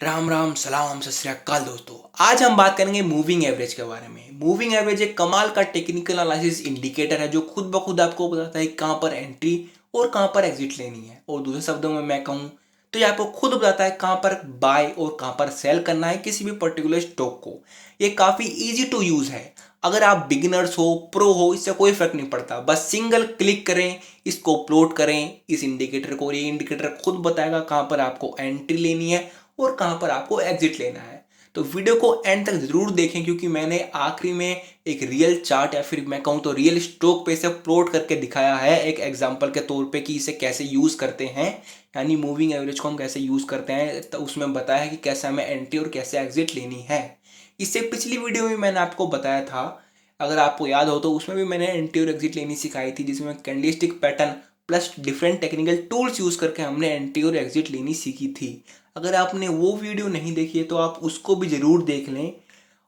राम राम सलाम सत श्री अकाल दोस्तों। आज हम बात करेंगे मूविंग एवरेज के बारे में। मूविंग एवरेज एक कमाल का टेक्निकल एनालिसिस इंडिकेटर है जो खुद ब खुद आपको बताता है कहाँ पर एंट्री और कहाँ पर एग्जिट लेनी है। और दूसरे शब्दों में मैं कहूँ तो ये आपको खुद बताता है कहाँ पर बाय और कहाँ पर सेल करना है किसी भी पर्टिकुलर स्टॉक को। ये काफ़ी इजी टू यूज़ है। अगर आप बिगिनर्स हो प्रो हो इससे कोई फर्क नहीं पड़ता, बस सिंगल क्लिक करें, इसको अपलोड करें इस इंडिकेटर को, ये इंडिकेटर खुद बताएगा कहाँ पर आपको एंट्री लेनी है और कहां पर आपको एग्जिट लेना है। तो वीडियो को एंड तक जरूर देखें क्योंकि मैंने आखिरी में एक रियल चार्ट या फिर मैं कहूं तो रियल स्टॉक पे इसे प्लॉट करके दिखाया है एक एग्जांपल के तौर पे कि इसे कैसे यूज करते हैं, यानी मूविंग एवरेज को हम कैसे यूज करते हैं। तो उसमें बताया है कि कैसे हमें एंट्री और कैसे एग्जिट लेनी है। इससे पिछली वीडियो में मैंने आपको बताया था, अगर आपको याद हो तो उसमें भी मैंने एंट्री और एग्जिट लेनी सिखाई थी, जिसमें candlestick pattern plus different technical tools use करके हमने एंट्री और एग्जिट लेनी सीखी थी। अगर आपने वो वीडियो नहीं देखी है तो आप उसको भी ज़रूर देख लें।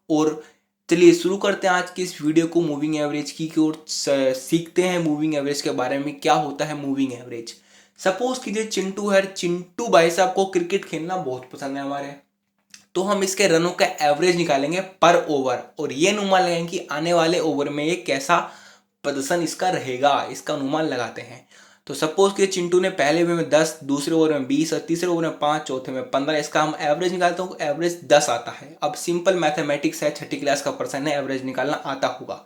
और चलिए शुरू करते हैं आज की इस वीडियो को मूविंग एवरेज की और सीखते हैं मूविंग एवरेज के बारे में, क्या होता है मूविंग एवरेज। सपोज कीजिए चिंटू है, चिंटू भाई साहब को क्रिकेट खेलना बहुत पसंद है हमारे, तो हम इसके रनों का एवरेज निकालेंगे पर ओवर और ये अनुमान लगाएंगे कि आने वाले ओवर में ये कैसा प्रदर्शन इसका रहेगा, इसका अनुमान लगाते हैं। तो सपोज कि चिंटू ने पहले ओवर में 10, दूसरे ओवर में 20 और तीसरे ओवर में 5, चौथे में 15, इसका हम एवरेज निकालते हैं, एवरेज 10 आता है। अब सिंपल मैथमेटिक्स है, छठी क्लास का पर्सन है, एवरेज निकालना आता होगा।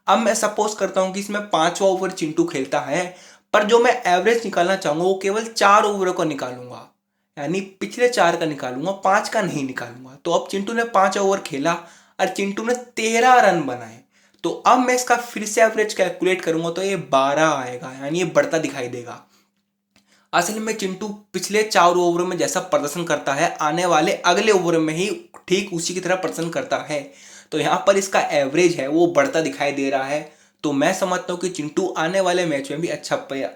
अब मैं सपोज करता हूं कि इसमें 5वां ओवर चिंटू खेलता है, पर जो मैं एवरेज निकालना चाहूंगा वो केवल 4 ओवरों का निकालूंगा, यानी पिछले 4 का निकालूंगा, 5 का नहीं निकालूंगा। तो अब चिंटू ने 5 ओवर खेला और चिंटू ने 13 रन बनाए। तो अब मैं इसका फिर से एवरेज कैलकुलेट करूंगा तो ये 12 आएगा, यानी ये बढ़ता दिखाई देगा। असल में चिंटू पिछले 4 ओवरों में जैसा प्रदर्शन करता है आने वाले अगले ओवर में ही ठीक उसी की तरह प्रदर्शन करता है। तो यहाँ पर इसका एवरेज है वो बढ़ता दिखाई दे रहा है। तो मैं समझता हूँ कि चिंटू आने वाले मैच में भी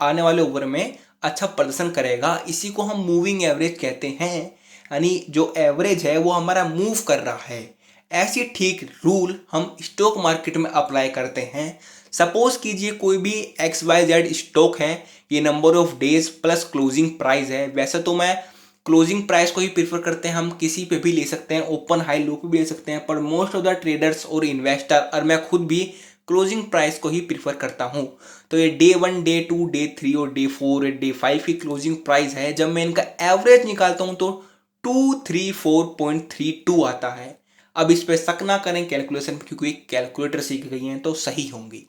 आने वाले ओवर में अच्छा प्रदर्शन करेगा। इसी को हम मूविंग एवरेज कहते हैं, यानी जो एवरेज है वो हमारा मूव कर रहा है। ऐसी ठीक रूल हम स्टॉक मार्केट में अप्लाई करते हैं। सपोज कीजिए कोई भी XYZ स्टॉक है, ये number of days plus closing price है। वैसे तो मैं क्लोजिंग प्राइस को ही प्रीफर करते हैं, हम किसी पे भी ले सकते हैं, ओपन हाई लो पे भी ले सकते हैं, पर मोस्ट ऑफ द ट्रेडर्स और इन्वेस्टर और मैं खुद भी क्लोजिंग प्राइस को ही प्रीफर करता हूँ। तो ये डे 1, डे 2, डे 3 और डे 4 और डे 5 की क्लोजिंग प्राइस है। जब मैं इनका एवरेज निकालता हूँ तो 234.32 आता है। अब इस पे शक ना करें कैलकुलेशन, क्योंकि कैलकुलेटर सीख गई हैं तो सही होंगी।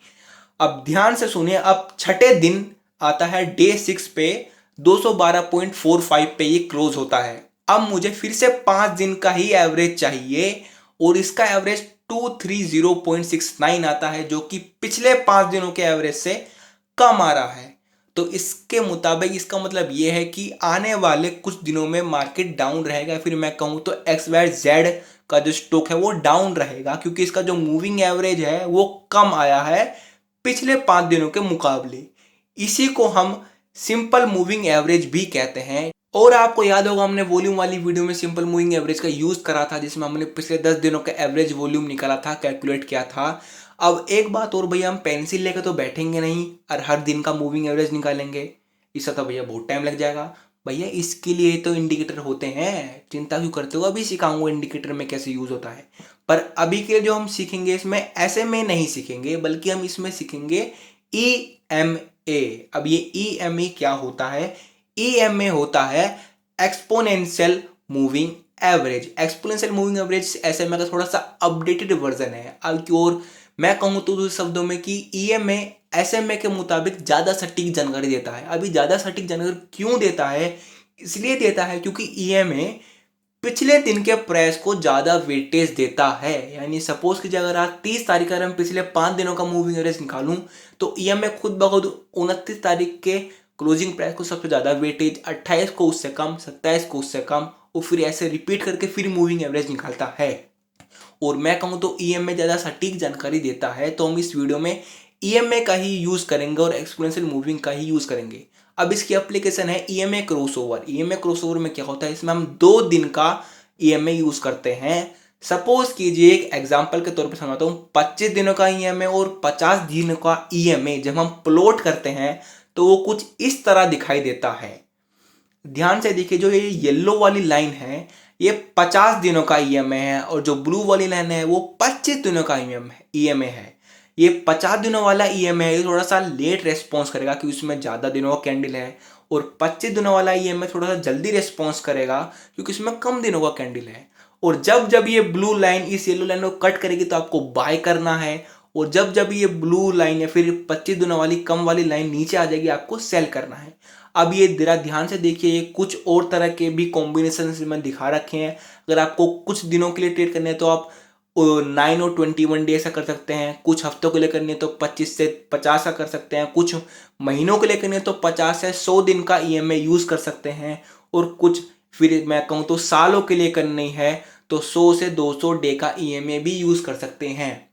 अब ध्यान से सुनिए, अब छठे दिन आता है डे 6 पे 212.45 पे ये क्लोज होता है। अब मुझे फिर से 5 दिन का ही एवरेज चाहिए और इसका एवरेज 230.69 आता है, जो कि पिछले 5 दिनों के एवरेज से कम आ रहा है। तो इसके मुताबिक इसका मतलब ये है कि आने वाले कुछ दिनों में मार्केट डाउन रहेगा, फिर मैं कहूँ तो XYZ का जो स्टॉक है वो डाउन रहेगा, क्योंकि इसका जो मूविंग एवरेज है वो कम आया है पिछले 5 दिनों के मुकाबले। इसी को हम सिंपल मूविंग एवरेज भी कहते हैं। और आपको याद होगा हमने वॉल्यूम वाली वीडियो में सिंपल मूविंग एवरेज का यूज करा था, जिसमें हमने पिछले 10 दिनों का एवरेज वॉल्यूम निकाला था, कैलकुलेट किया था। अब एक बात और भैया, हम पेंसिल लेकर तो बैठेंगे नहीं और हर दिन का मूविंग एवरेज निकालेंगे, इससे तो भैया बहुत टाइम लग जाएगा। भैया इसके लिए तो इंडिकेटर होते हैं, चिंता क्यों करते हो, अभी सिखाऊंगा इंडिकेटर में कैसे यूज होता है। पर अभी के लिए जो हम सीखेंगे इसमें ऐसे में नहीं सीखेंगे, बल्कि हम इसमें सीखेंगे EMA। अब ये EMA क्या होता है? EMA होता है exponential moving average. Exponential moving average SMA का थोड़ा सा अपडेटेड वर्जन है। अब की ओर मैं कहूँ तो दूसरे शब्दों में कि EMA SMA के मुताबिक ज़्यादा सटीक जानकारी देता है। अभी ज़्यादा सटीक जानकारी क्यों देता है? इसलिए देता है क्योंकि EMA पिछले दिन के प्राइस को ज़्यादा वेटेज देता है। यानी सपोज कीजिए अगर आज 30 तारीख का मैं पिछले 5 दिनों का मूविंग एवरेज निकालूं तो EMA खुद ब खुद 29 तारीख के क्लोजिंग प्राइस को सबसे ज़्यादा वेटेज, 28 को उससे कम, 27 को उससे कम, और फिर ऐसे रिपीट करके फिर मूविंग एवरेज निकालता है। और मैं कहूँ तो EMA ज़्यादा सटीक जानकारी देता है, तो हम इस वीडियो में EMA का ही यूज़ करेंगे और एक्सपोनेंशियल मूविंग का ही यूज़ करेंगे। अब इसकी एप्लीकेशन है EMA क्रॉसओवर। EMA क्रॉसओवर में क्या होता है, इसमें हम 2 दिन का EMA यूज़ करते हैं। सपोज कीजिए एक एग्जाम्पल के तौर पर समझाता हूँ, 25 दिनों का EMA और 50 दिनों का EMA जब हम प्लॉट करते हैं तो वो कुछ इस तरह दिखाई देता है। ध्यान से देखिए, जो ये येलो वाली लाइन है ये 50 दिनों का ईएमआई है और जो ब्लू वाली लाइन है वो 25 दिनों का ईएमआई है। ये 50 दिनों वाला ईएमआई है थोड़ा सा लेट रेस्पॉन्स करेगा क्योंकि उसमें ज़्यादा दिनों का कैंडल है, और 25 दिनों वाला ईएमआई थोड़ा सा जल्दी रेस्पॉन्स करेगा क्योंकि उसमें कम दिनों का कैंडल है। और जब जब ये ब्लू लाइन इस येलो लाइन को कट करेगी तो आपको बाय करना है, और जब जब ये ब्लू लाइन या फिर 25 दिनों वाली कम वाली लाइन नीचे आ जाएगी आपको सेल करना है। अब ये जरा ध्यान से देखिए, ये कुछ और तरह के भी कॉम्बिनेशन में दिखा रखे हैं। अगर आपको कुछ दिनों के लिए ट्रेड करने हैं तो आप 9 और 21 डे ऐसा कर सकते हैं, कुछ हफ्तों के लिए करनी है तो 25 से 50 का कर सकते हैं, कुछ महीनों के लिए करनी है तो 50 से 100 दिन का ईएमआई यूज कर सकते हैं, और कुछ फिर मैं कहूँ तो सालों के लिए करनी है तो 100 से 200 डे का ईएमआई भी यूज कर सकते हैं।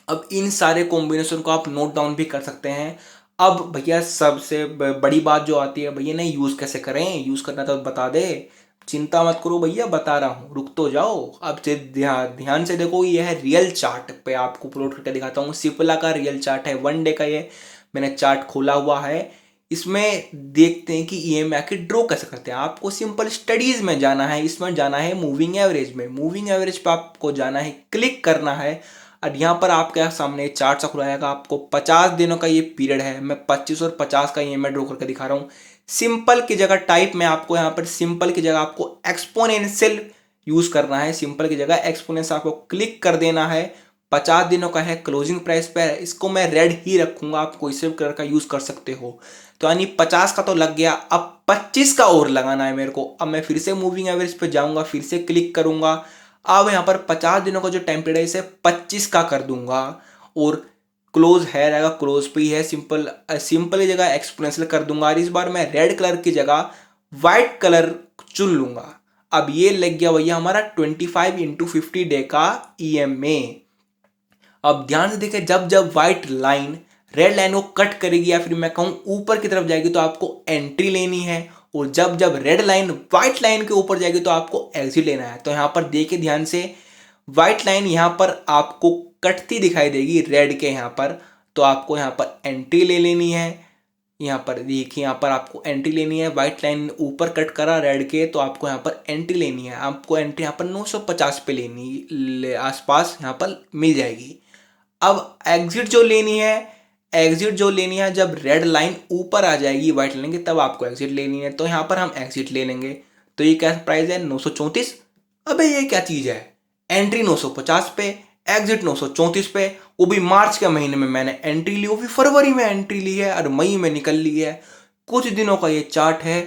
अब इन सारे कॉम्बिनेशन को आप नोट डाउन भी कर सकते हैं। अब भैया सबसे बड़ी बात जो आती है, भैया नहीं यूज़ कैसे करें, यूज़ करना तो बता दे। चिंता मत करो भैया, बता रहा हूँ, रुक तो जाओ। अब से ध्यान से देखो, ये है रियल चार्ट पे आपको प्लॉट करके दिखाता हूँ। सिप्ला का रियल चार्ट है, 1 डे का। ये मैंने चार्ट खोला हुआ है, इसमें देखते हैं कि ईएमआई की ड्रॉ कैसे करते हैं। आपको सिंपल स्टडीज में जाना है, इसमें जाना है मूविंग एवरेज में। मूविंग एवरेज पे आपको जाना है, क्लिक करना है। और यहाँ पर आपके सामने चार्ट सा खुलाएगा, आपको 50 दिनों का ये पीरियड है। मैं 25 और 50 का ईएमआई ड्रॉ करके दिखा रहा हूँ। सिंपल की जगह टाइप में आपको यहाँ पर सिंपल की जगह आपको एक्सपोनेंशियल यूज करना है। सिंपल की जगह एक्सपोनेंशियल आपको क्लिक कर देना है। 50 दिनों का है, क्लोजिंग प्राइस पे है। इसको मैं रेड ही रखूंगा, आप कोई से कलर का यूज कर सकते हो। तो यानी 50 का तो लग गया, अब 25 का और लगाना है मेरे को। अब मैं फिर से मूविंग एवरेज पे जाऊंगा, फिर से क्लिक करूंगा। अब यहाँ पर 50 दिनों का जो टाइम पीरियड है इसे 25 का कर दूंगा, और क्लोज है रहेगा, क्लोज पे ही है। सिंपल सिंपल की जगह एक्सपोनेंशियल कर दूंगा, और इस बार मैं रेड कलर की जगह व्हाइट कलर चुन लूंगा। अब ये लग गया भैया हमारा 25 इंटू 50 डे का ईएमए। अब ध्यान से देखें, जब जब व्हाइट लाइन रेड लाइन को कट करेगी या फिर मैं कहूं ऊपर की तरफ जाएगी तो आपको एंट्री लेनी है, और जब जब रेड लाइन व्हाइट लाइन के ऊपर जाएगी तो आपको एग्जिट लेना है। तो यहाँ पर देखिए ध्यान से, व्हाइट लाइन यहाँ पर आपको कटती दिखाई देगी रेड के यहाँ पर, तो आपको यहाँ पर एंट्री ले लेनी है। यहाँ पर देखिए, यहाँ पर आपको एंट्री लेनी है। व्हाइट लाइन ऊपर कट करा रेड के, तो आपको यहाँ पर एंट्री लेनी है। आपको एंट्री यहाँ पर 950 पे लेनी, आसपास यहाँ पर मिल जाएगी। अब एग्जिट जो लेनी है जब रेड लाइन ऊपर आ जाएगी व्हाइट लाइन की, तब आपको एग्जिट लेनी है। तो यहाँ पर हम एग्जिट ले लेंगे। तो ये क्या प्राइस है, 934। अबे ये क्या चीज़ है, एंट्री 950 पे, एग्जिट 934 पे। वो भी मार्च के महीने में मैंने एंट्री ली, वो भी फरवरी में एंट्री ली है और मई में निकल ली है। कुछ दिनों का ये चार्ट है,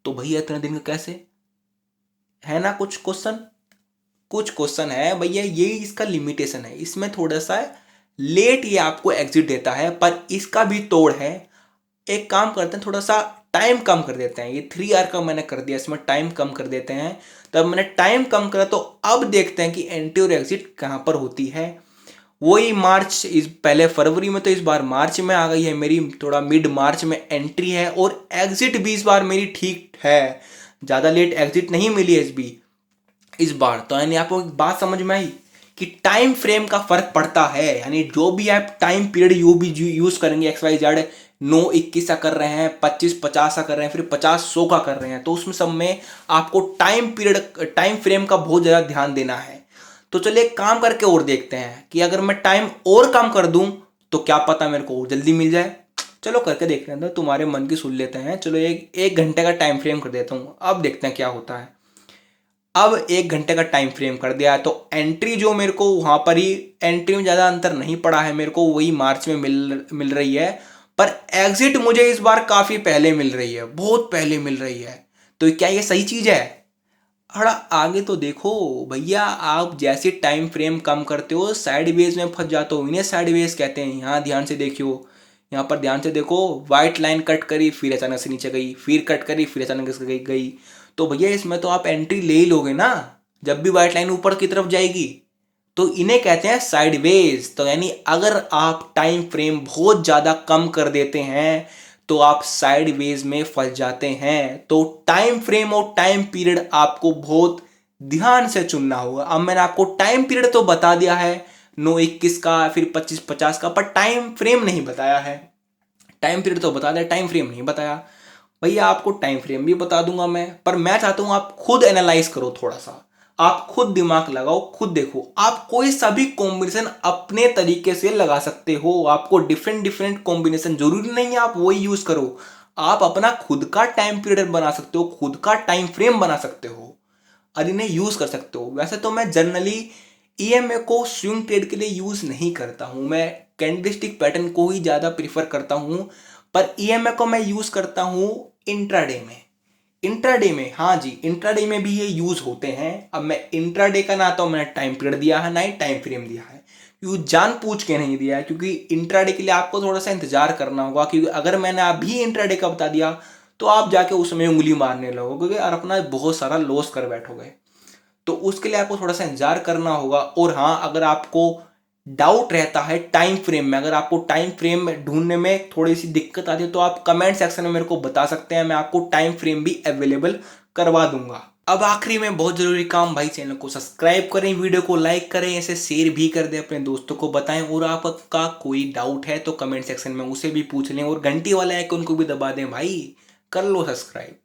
तो भैया इतने दिन का कैसे, है ना कुछ क्वेश्चन है भैया। यही इसका लिमिटेशन है, इसमें थोड़ा सा लेट ये आपको एग्जिट देता है, पर इसका भी तोड़ है। एक काम करते हैं, थोड़ा सा टाइम कम कर देते हैं। ये 3 आवर का मैंने कर दिया, इसमें टाइम कम कर देते हैं। तब मैंने टाइम कम करा, तो अब देखते हैं कि एंट्री और एग्जिट कहाँ पर होती है। वही मार्च, इस पहले फरवरी में, तो इस बार मार्च में आ गई है मेरी। थोड़ा मिड मार्च में एंट्री है, और एग्जिट भी इस बार मेरी ठीक है, ज़्यादा लेट एग्जिट नहीं मिली है इस बार। तो यानी आपको एक बात समझ में आई कि टाइम फ्रेम का फर्क पड़ता है। यानी जो भी आप टाइम पीरियड यूज करेंगे, XYZ 9-21 का कर रहे हैं, 25-50 का कर रहे हैं, फिर 50-100 का कर रहे हैं, तो उसमें सब में आपको टाइम फ्रेम का बहुत ज़्यादा ध्यान देना है। तो चलिए एक काम करके और देखते हैं कि अगर मैं टाइम और कम कर दूं तो क्या पता मेरे को और जल्दी मिल जाए। चलो करके देख लेते हैं, तुम्हारे मन की सुन लेते हैं। चलो एक घंटे का टाइम फ्रेम कर देता हूँ, अब देखते हैं क्या होता है। अब 1 घंटे का टाइम फ्रेम कर दिया है, तो एंट्री जो मेरे को वहाँ पर ही, एंट्री में ज़्यादा अंतर नहीं पड़ा है मेरे को, वही मार्च में मिल रही है। पर एग्जिट मुझे इस बार काफ़ी पहले मिल रही है, बहुत पहले मिल रही है। तो क्या ये सही चीज़ है? थोड़ा आगे तो देखो भैया, आप जैसे टाइम फ्रेम कम करते हो साइडवेज में फंस जाते हो। इन्हें साइडवेज कहते हैं। यहाँ ध्यान से देखियो, यहाँ पर ध्यान से देखो, व्हाइट लाइन कट करी, फिर अचानक से नीचे गई, फिर कट करी, फिर अचानक से गई। तो भैया इसमें तो आप एंट्री ले ही लोगे ना जब भी व्हाइट लाइन ऊपर की तरफ जाएगी। तो इन्हें कहते हैं साइडवेज। तो यानी अगर आप टाइम फ्रेम बहुत ज़्यादा कम कर देते हैं तो आप साइडवेज में फंस जाते हैं। तो टाइम फ्रेम और टाइम पीरियड आपको बहुत ध्यान से चुनना होगा। अब मैंने आपको टाइम पीरियड तो बता दिया है, 9-21 का, फिर 25-50 का, पर टाइम फ्रेम नहीं बताया है। टाइम पीरियड तो बता दिया, टाइम फ्रेम नहीं बताया। भैया आपको टाइम फ्रेम भी बता दूंगा मैं, पर मैं चाहता हूँ आप खुद एनालाइज करो थोड़ा सा। आप खुद दिमाग लगाओ, खुद देखो, आप कोई सा भी कॉम्बिनेशन अपने तरीके से लगा सकते हो। आपको डिफरेंट डिफरेंट कॉम्बिनेशन जरूरी नहीं है आप वही यूज करो। आप अपना खुद का टाइम पीरियड बना सकते हो, खुद का टाइम फ्रेम बना सकते हो और इन्हें यूज कर सकते हो। वैसे तो मैं जनरली ईएमए को स्विंग ट्रेड के लिए यूज नहीं करता हूं, मैं कैंडलस्टिक पैटर्न को ही ज्यादा प्रीफर करता हूं। पर ईएमए को मैं यूज करता हूं इंट्राडे में। इंट्राडे में, हाँ जी, इंट्राडे में भी ये यूज होते हैं। अब मैं इंट्राडे का ना तो मैंने टाइम पीरियड दिया है ना ही टाइम फ्रेम दिया है, क्योंकि जान पूछ के नहीं दिया है, क्योंकि इंट्राडे के लिए आपको थोड़ा सा इंतजार करना होगा। क्योंकि अगर मैंने अभी इंट्राडे का बता दिया तो आप जाके उसमें उंगली मारने लगोगे और अपना बहुत सारा लॉस कर बैठोगे। तो उसके लिए आपको थोड़ा सा इंतजार करना होगा। और हाँ, अगर आपको डाउट रहता है टाइम फ्रेम में, अगर आपको टाइम फ्रेम ढूंढने में थोड़ी सी दिक्कत आती है तो आप कमेंट सेक्शन में मेरे को बता सकते हैं, मैं आपको टाइम फ्रेम भी अवेलेबल करवा दूंगा। अब आखिरी में बहुत जरूरी काम भाई, चैनल को सब्सक्राइब करें, वीडियो को लाइक करें, ऐसे शेयर भी कर दें, अपने दोस्तों को बताएं। और आपका कोई डाउट है तो कमेंट सेक्शन में उसे भी पूछ लें और घंटी वाले आइकन को भी दबा दें भाई, कर लो सब्सक्राइब।